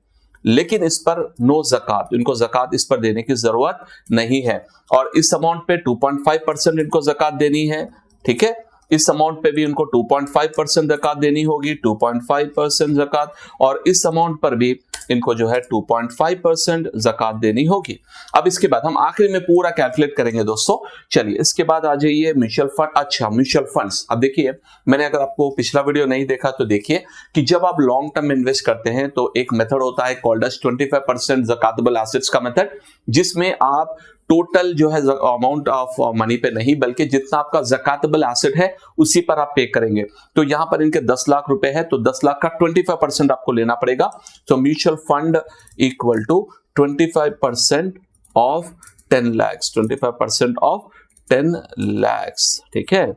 लेकिन इस पर नो ज़कात, इनको ज़कात इस पर देने की जरूरत नहीं है। और इस अमाउंट पे 2.5% इनको ज़कात देनी है, ठीक है। इस अमाउंट पे भी इनको 2.5% ज़कात देनी होगी, 2.5% ज़कात, और इस अमाउंट पर भी इनको जो है 2.5% ज़कात देनी होगी। अब इसके बाद हम आखिरी में पूरा कैलकुलेट करेंगे दोस्तों। चलिए इसके बाद आ जाइए म्यूचुअल फंड। अच्छा, म्यूचुअल फंड्स, अब देखिए मैंने अगर आपको पिछला वीडियो नहीं देखा तो देखिए कि जब आप लॉन्ग टर्म में इन्वेस्ट करते हैं तो एक मेथड होता है कॉल्ड एज 25% ज़कातेबल एसेट्स का मेथड, जिसमें आप टोटल जो है अमाउंट ऑफ मनी पे नहीं, बल्कि जितना आपका ज़कातेबल एसेट है उसी पर आप पे करेंगे। तो यहां पर इनके 10 लाख रुपए है, तो 10 लाख का 25% आपको लेना पड़ेगा। तो mutual fund equal to 25% of 10 lakhs, 25% of 10 lakhs, ठीक है।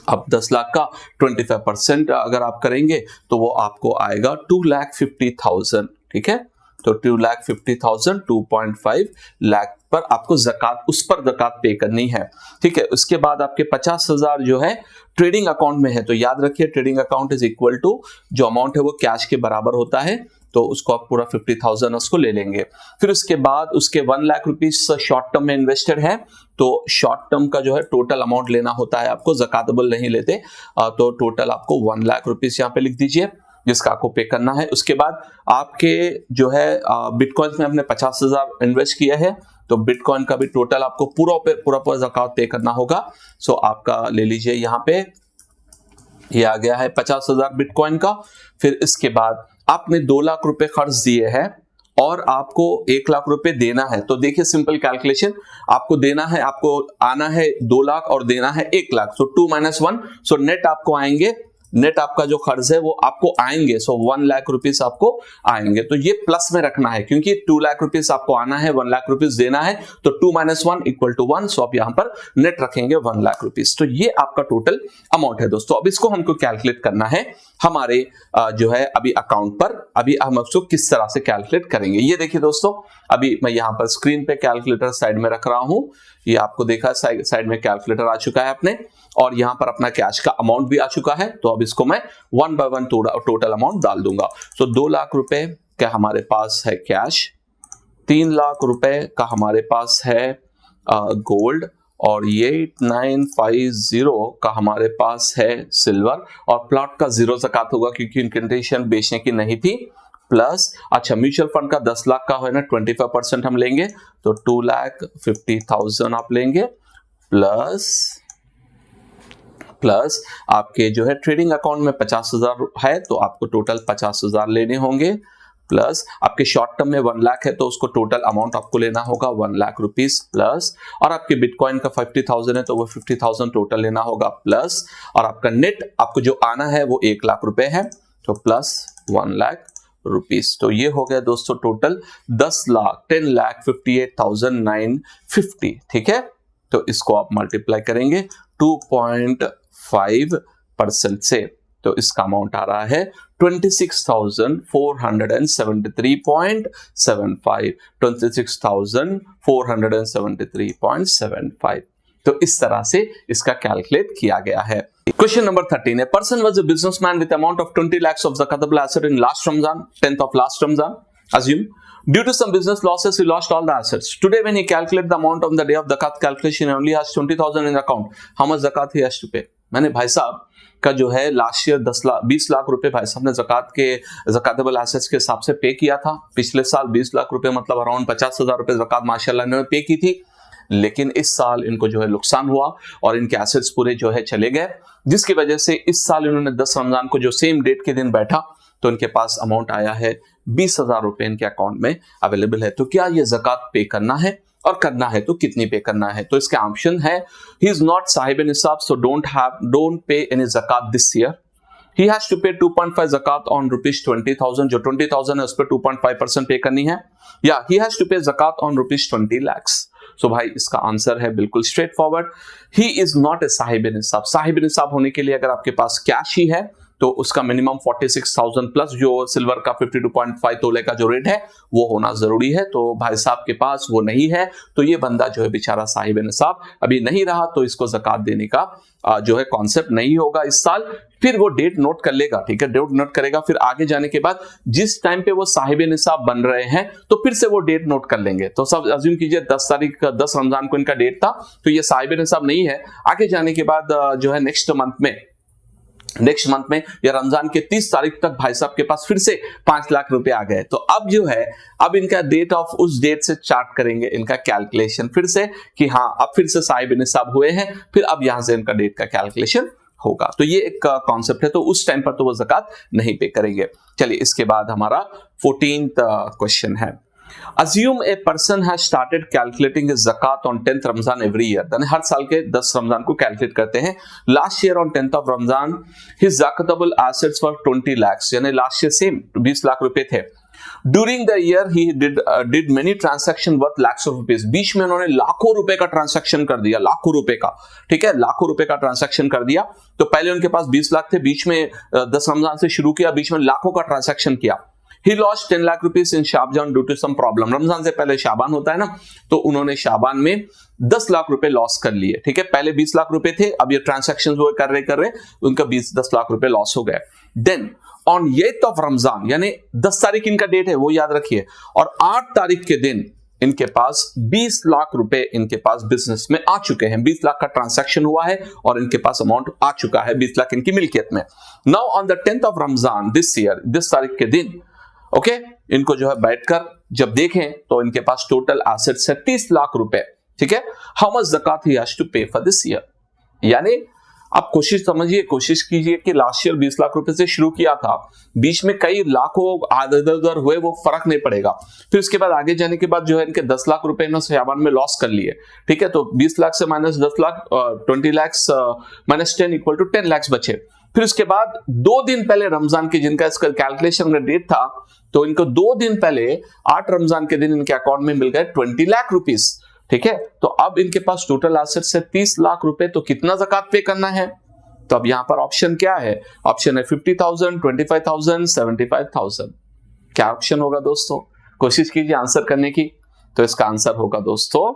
अब 10 लाख का 25% अगर आप करेंगे तो वो आपको आएगा 2,50,000, ठीक है। तो 2,50,000, 2.5 लाख पर आपको ज़कात, उस पर ज़कात पे करनी है, ठीक है। उसके बाद आपके 50,000 जो है ट्रेडिंग अकाउंट में है, तो याद रखिए trading account is equal to जो अमाउंट है वो कैश के बराबर होता है, तो उसको आप पूरा 50,000 उसको ले लेंगे। फिर उसके बाद उसके 1 लाख रुपीज शॉर्ट टर्म में इन्वेस्टेड है, तो शॉर्ट टर्म का जो है टोटल अमाउंट लेना होता है आपको, ज़कातेबल नहीं लेते। तो टोटल आपको 1 लाख रुपीज यहाँ पे लिख दीजिए जिसका आपको पे करना है। उसके बाद आपके जो है बिटकॉइन में आपने 50,000 इन्वेस्ट किया है, तो बिटकॉइन का भी टोटल आपको पूरा ज़कात पे करना होगा। सो आपका ले लीजिए यहाँ पे, ये आ गया है 50,000 बिटकॉइन का। फिर इसके बाद आपने 2 लाख रुपए खर्च दिए हैं और आपको 1 लाख रुपए देना है, तो देखिए सिंपल कैलकुलेशन, आपको देना है, आपको आना है 2 लाख और देना है 1 लाख, सो 2 - 1, सो नेट आपको आएंगे, नेट आपका जो खर्च है वो आपको आएंगे, सो 1 लाख रुपीस आपको आएंगे। तो ये प्लस में रखना है क्योंकि 2 लाख रुपीस आपको आना है, 1 लाख रुपीस देना है, तो 2 - 1 = 1, सो आप यहां पर नेट रखेंगे 1 लाख रुपीस। तो ये आपका टोटल अमाउंट है दोस्तों। अब इसको हमको कैलकुलेट करना है हमारे जो है अभी अकाउंट पर। अभी हम उसको किस तरह से कैलकुलेट करेंगे, ये देखिए दोस्तों, अभी मैं यहाँ पर स्क्रीन पे कैलकुलेटर साइड में रख रहा हूं, ये आपको देखा साइड में कैलकुलेटर आ चुका है अपने, और यहां पर अपना कैश का अमाउंट भी आ चुका है। तो अब इसको मैं 1 by 1 टोटल अमाउंट डाल दूंगा। सो 2 लाख रुपए का हमारे पास है कैश, 3 लाख रुपए का हमारे पास है गोल्ड, और 8,950 का हमारे पास है सिल्वर, और प्लॉट का 0 ज़कात होगा क्योंकि इंटेंशन बेचने की नहीं थी। प्लस अच्छा म्यूचुअल फंड का 10 लाख का है ना, 25% हम लेंगे, तो 2,50,000 आप लेंगे, प्लस आपके जो है ट्रेडिंग अकाउंट में 50,000 है, तो आपको टोटल 50,000 लेने होंगे, प्लस आपके शॉर्ट टर्म में 1 लाख है, तो उसको टोटल अमाउंट आपको लेना होगा 1 लाख रुपीस प्लस, और आपके बिटकॉइन का 50,000 है, तो वो 50,000 टोटल लेना होगा प्लस, और आपका नेट आपको जो आना है वो 1 लाख रुपए है, तो प्लस 1 लाख रुपीस। तो ये हो गया दोस्तों टोटल 10,58,950, ठीक है। तो इसको आप मल्टीप्लाई करेंगे 2.5% से, तो इसका अमाउंट आ रहा है 26,473.75, 26,473.75। तो इस तरह से इसका कैलकुलेट किया गया है। क्वेश्चन नंबर 13 है, person was a businessman with amount of 20 lakhs of zakatable asset in last Ramzan, 10th of last Ramzan. Assume due to some business losses he lost all the assets. Today when he calculate the amount on the day of zakat calculation he only has 20,000 in account. How much zakat he has to pay? मैंने भाई साहब का जो है लास्ट ईयर 20 लाख रुपए भाई साहब ने ज़कातेबल एसेट्स के हिसाब से पे किया था। पिछले साल 20 लाख रुपए मतलब अराउंड 50,000 रुपए ज़कात माशाल्लाह इन्होंने पे की थी, लेकिन इस साल इनको जो है नुकसान हुआ और इनके एसेट्स पूरे जो है चले गए, जिसकी वजह से इस साल इन्होंने 10 रमजान को जो सेम डेट के दिन बैठा तो इनके पास अमाउंट आया है 20,000 रुपए इनके अकाउंट में अवेलेबल है। तो क्या ये ज़कात पे करना है, और करना है तो कितनी पे करना है? तो इसका ऑप्शन है ही इज नॉट साहिब निसाब, सो डोंट पे एनी ज़कात this year. He has to pay 2.5 zakat on rupees 20,000, जो 20,000 है उस पर 2.5% पे करनी है, या he has to pay zakat on rupees 20 lakhs। So भाई इसका आंसर है बिल्कुल straightforward, he is not a साहिब निसाब। साहिब निसाब होने के लिए अगर आपके पास कैश ही है तो उसका मिनिमम 46,000 प्लस जो सिल्वर का 52.5 तोले का जो रेट है वो होना जरूरी है। तो भाई साहब के पास वो नहीं है, तो ये बंदा जो है बेचारा साहिब निसाब अभी नहीं रहा, तो इसको ज़कात देने का जो है कॉन्सेप्ट नहीं होगा इस साल। फिर वो डेट नोट कर लेगा, ठीक है, डेट नोट करेगा, फिर आगे जाने के बाद जिस टाइम पे वो साहिब निसाब बन रहे हैं तो फिर से वो डेट नोट कर लेंगे। तो सब अज्यूम कीजिए 10 रमजान को इनका डेट था, तो ये साहिब निसाब नहीं है। आगे जाने के बाद जो है नेक्स्ट मंथ में या रमजान के 30 तारीख तक भाई साहब के पास फिर से 5 लाख रुपए आ गए, तो अब जो है अब इनका डेट ऑफ उस डेट से चार्ट करेंगे इनका कैलकुलेशन फिर से कि हाँ अब फिर से साहिब निसाब हुए हैं, फिर अब यहां से इनका डेट का कैलकुलेशन होगा। तो ये एक कॉन्सेप्ट है, तो उस टाइम पर तो वो ज़कात नहीं पे करेंगे। चलिए इसके बाद हमारा 14th क्वेश्चन है, Assume a person has started calculating his zakat on 10th Ramzan every year. यानी हर साल के 10 रमजान को कैलकुलेट करते हैं. Last year on 10th of Ramzan, his zakatable assets were 20 lakhs. यानी लास्ट ईयर सेम 20 लाख रुपए थे. During the year he did many transaction worth lakhs of rupees. बीच में उन्होंने लाखों रुपए का ट्रांसैक्शन कर दिया, लाखों रुपए का, ठीक है, लाखों रुपए का ट्रांसैक्शन कर दिया. तो पहले उनके पास 20 लाख थे, बीच में 10 रमजान से शुरू किया, बीच में लाखों का ट्रांसैक्शन किया. He lost 10 lakh rupees in Shaban due to some problem. Ramzan से पहले शाबान होता है ना, तो उन्होंने शाबान में 10 लाख रुपए लॉस कर लिए, ठीक है. पहले 20 लाख रुपए थे, अब ये ट्रांसैक्शन वो कर रहे उनका 10 लाख रुपए लॉस हो गए. Then on 8th of Ramzan, यानी 10 तारीख इनका डेट है, वो याद रखिए, और 8 तारीख के दिन इनके पास 20 लाख रुपए इनके पास बिजनेस में आ चुके हैं. 20 लाख का ट्रांसैक्शन हुआ है और इनके पास अमाउंट आ चुका है 20 लाख इनकी मिल्कियत में. Now on the 10th of Ramzan this year, 10 तारीख के दिन, ओके, इनको जो है बैठकर जब देखें तो इनके पास टोटल एसेट्स है 30 लाख रुपए, ठीक है. हाउ मच ज़कात he has to pay for this year. यानी आप कोशिश समझिए, कोशिश कीजिए कि लास्ट ईयर 20 लाख रुपए से शुरू किया था, बीच में कई लाखों इधर उधर हुए, वो फर्क नहीं पड़ेगा. फिर उसके बाद आगे जाने के बाद जो है इनके 10 लाख रुपए इन्होंने शाबान में लॉस कर लिए, ठीक है. तो 20 लाख से minus 10 lakh, 20 lakh minus 10 equal to 10 lakh बचे. फिर उसके बाद 2 दिन पहले रमजान की, जिनका इसका कैलकुलेशन का डेट था, तो इनको 2 दिन पहले 8 रमजान के दिन इनके अकाउंट में मिल गए 20 लाख रुपीस, ठीक है. तो अब इनके पास टोटल एसेट्स है 30 लाख रुपए. तो कितना ज़कात पे करना है? तो अब यहां पर ऑप्शन क्या है? ऑप्शन है 50,000, 25,000, 75,000. क्या ऑप्शन होगा दोस्तों? कोशिश कीजिए आंसर करने की. तो इसका आंसर होगा दोस्तों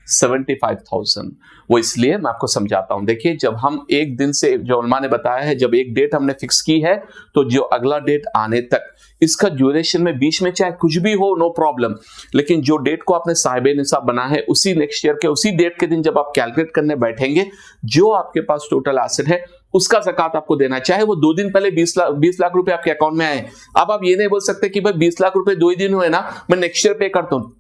75,000. वो इसलिए मैं आपको समझाता हूं. देखिए, जब हम एक दिन से, जो उलमा ने बताया है, जब एक डेट हमने फिक्स की है, तो जो अगला डेट आने तक इसका ड्यूरेशन में बीच में चाहे कुछ भी हो, नो प्रॉब्लम, लेकिन जो डेट को आपने साहिब निसाब बना है, उसी नेक्स्ट ईयर के उसी डेट के दिन जब आप कैलकुलेट करने बैठेंगे, जो आपके पास टोटल एसेट है उसका ज़कात आपको देना, चाहे वो 2 दिन पहले 20 लाख रुपए आपके अकाउंट में आए. अब आप ये नहीं बोल सकते कि भाई 20 लाख रुपए 2 ही दिन हुए ना, मैं नेक्स्ट ईयर पे करता हूं.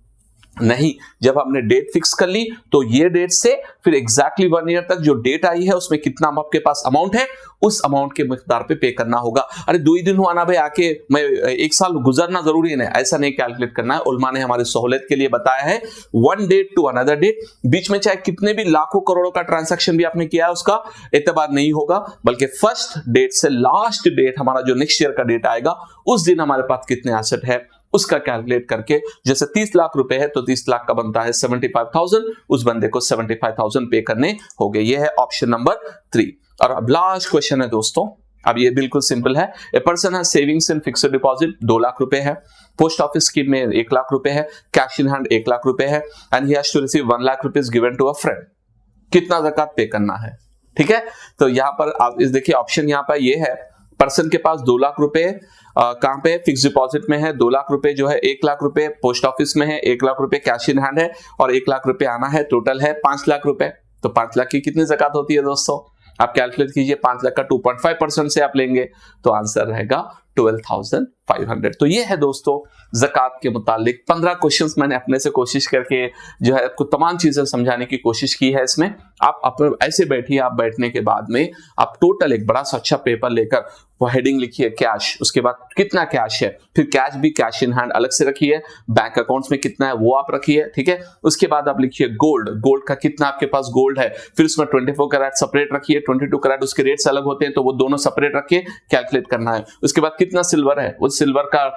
नहीं, जब हमने डेट फिक्स कर ली, तो ये डेट से फिर एग्जैक्टली 1 ईयर तक जो डेट आई है उसमें कितना आपके पास अमाउंट है, उस अमाउंट के मिकदार पे करना होगा. अरे 2 ही दिन हुआ ना भाई, आके मैं 1 साल गुजरना जरूरी है, ऐसा नहीं कैलकुलेट करना है. उलमा ने हमारी सहूलियत के लिए बताया है 1 डेट टू अनदर डेट. बीच में चाहे कितने भी लाखों करोड़ों का ट्रांसैक्शन भी आपने किया है, उसका एतबार नहीं होगा, बल्कि फर्स्ट डेट से लास्ट डेट, हमारा जो नेक्स्ट ईयर का डेट आएगा, उस दिन हमारे पास कितने एसेट है उसका कैलकुलेट करके, जैसे 30 लाख रुपए है तो 30 लाख का बनता है 75,000, उस बंदे को 75,000 पे करने हो गए. ये है ऑप्शन नंबर 3. और अब लास्ट क्वेश्चन है दोस्तों, अब ये बिल्कुल सिंपल है. ए पर्सन है savings in fixed deposit 2 lakh रुपए है, पोस्ट ऑफिस स्कीम में 1 लाख रुपए है, कैश इन हैंड 1 लाख रुपए है, and he has to receive 1 lakh rupees given to a friend. कितना ज़कात पे करना है? ठीक है, तो यहां पर आप इस देखिए ऑप्शन यहां पर ये है, पर्सन के पास 2 लाख रुपए कहां पे फिक्स डिपॉजिट में है, 2 लाख रुपए जो है, 1 लाख रुपए पोस्ट ऑफिस में है, 1 लाख रुपए कैश इन हैंड है, और 1 लाख रुपए आना है. टोटल है 5 लाख रुपए. तो 5 लाख की कितनी ज़कात होती है दोस्तों? आप कैलकुलेट कीजिए. 5 लाख का 2.5% से आप लेंगे तो आंसर रहेगा 12,500. तो ये है दोस्तों ज़कात के मुतालिक 15 क्वेश्चंस मैंने अपने से कोशिश करके जो है आपको तमाम चीजें समझाने की कोशिश की है. इसमें आप अपने ऐसे बैठिए, आप बैठने के बाद में आप टोटल एक बड़ा सा अच्छा पेपर लेकर वो हेडिंग लिखिए कैश, उसके बाद कितना कैश है, फिर कैश भी कैश इन हैंड अलग से रखिए, बैंक अकाउंट्स में कितना है वो आप रखिए, ठीक है. उसके बाद आप लिखिए गोल्ड, गोल्ड का कितना आपके पास गोल्ड है, फिर उसमें 24 कैरेट सेपरेट रखिए, 22 कैरेट उसके रेट्स अलग होते हैं तो वो दोनों सेपरेट रखिए, कैलकुलेट करना है. उसके बाद कितना सिल्वर है, वो सिल्वर का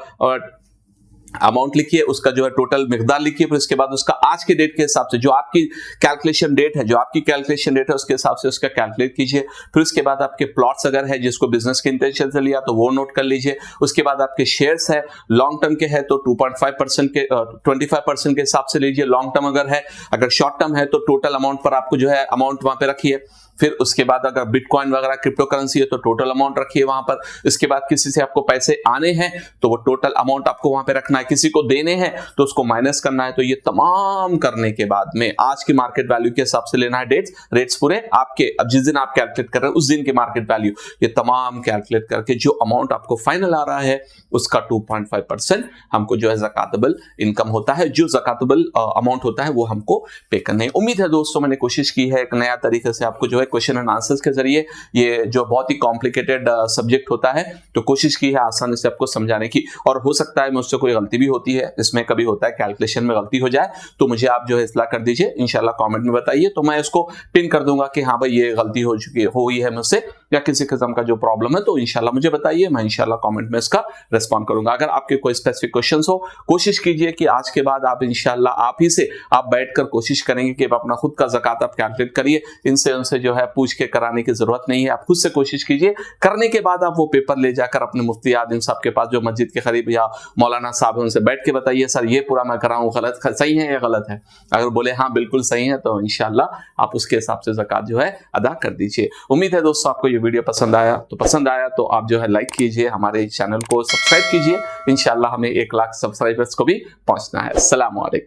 अमाउंट लिखिए, उसका जो है टोटल मिकदार लिखिए, फिर उसके बाद उसका आज के डेट के हिसाब से जो आपकी कैलकुलेशन डेट है, उसके हिसाब से उसका कैलकुलेट कीजिए. फिर उसके बाद आपके प्लॉट्स अगर है जिसको बिजनेस के इंटेंशन से लिया तो वो नोट कर लीजिए. उसके बाद आपके शेयर्स है लॉन्ग टर्म के है तो 2.5% के 25% के हिसाब से लीजिए लॉन्ग टर्म अगर है. अगर शॉर्ट टर्म है तो टोटल अमाउंट पर आपको जो है अमाउंट वहां पे रखिए. फिर उसके बाद अगर बिटकॉइन वगैरह क्रिप्टो करेंसी है तो टोटल अमाउंट रखिए वहां पर. इसके बाद किसी से आपको पैसे आने हैं तो वो टोटल अमाउंट आपको वहां पे रखना है, किसी को देने हैं तो उसको माइनस करना है. तो ये तमाम करने के बाद में आज की मार्केट वैल्यू के हिसाब से लेना है रेट्स पूरे आपके, अब जिस दिन आप कैलकुलेट कर रहे हैं उस दिन के मार्केट वैल्यू, ये तमाम कैलकुलेट करके जो अमाउंट आपको फाइनल आ रहा है उसका 2.5% हमको जो है ज़कातबल इनकम होता है, जो ज़कातबल अमाउंट होता है वो हमको पे करना है. उम्मीद है दोस्तों मैंने कोशिश की है एक नया तरीके से आपको जो है क्वेश्चन एंड आंसर्स के जरिए। ये जो बहुत ही कॉम्प्लिकेटेड सब्जेक्ट होता है, तो कोशिश की है आसानी से आपको समझाने की, और हो सकता है मुझसे कोई गलती भी होती है, इसमें कभी होता है कैलकुलेशन में गलती हो जाए, तो मुझे आप जो है इत्तला कर दीजिए, इंशाल्लाह कमेंट में बताइए, तो मैं इसको पिन कर दूंगा कि हाँ भाई ये गलती हो चुकी हुई है मुझसे, या किसी किस्म का जो प्रॉब्लम है, तो इंशाल्लाह मुझे बताइए, मैं इंशाल्लाह कमेंट में इसका रिस्पॉन्ड करूंगा। अगर आपके कोई स्पेसिफिक क्वेश्चन हो, कोशिश कीजिए कि आज के बाद आप इंशाल्लाह आप ही से आप बैठकर कोशिश करेंगे कि आप अपना खुद का ज़कात आप कैलकुलेट करिए, इनसे उनसे जो है पूछ के कराने की जरूरत नहीं है, आप खुद से कोशिश कीजिए। करने के बाद आप वो पेपर ले जाकर अपने मुफ्ती आदिम साहब के पास जो मस्जिद के करीब या मौलाना साहब है उनसे बैठ के बताइए, सर ये पूरा मैं कर रहा हूँ, गलत सही है या गलत है। अगर बोले हाँ बिल्कुल सही है, तो इंशाल्लाह आप उसके हिसाब से ज़कात जो है अदा कर दीजिए। उम्मीद है दोस्तों आपको ये वीडियो पसंद आया तो आप जो है लाइक कीजिए, हमारे चैनल को सब्सक्राइब कीजिए। इंशाल्लाह हमें 1 लाख सब्सक्राइबर्स को भी पहुंचना है। अस्सलाम वालेकुम।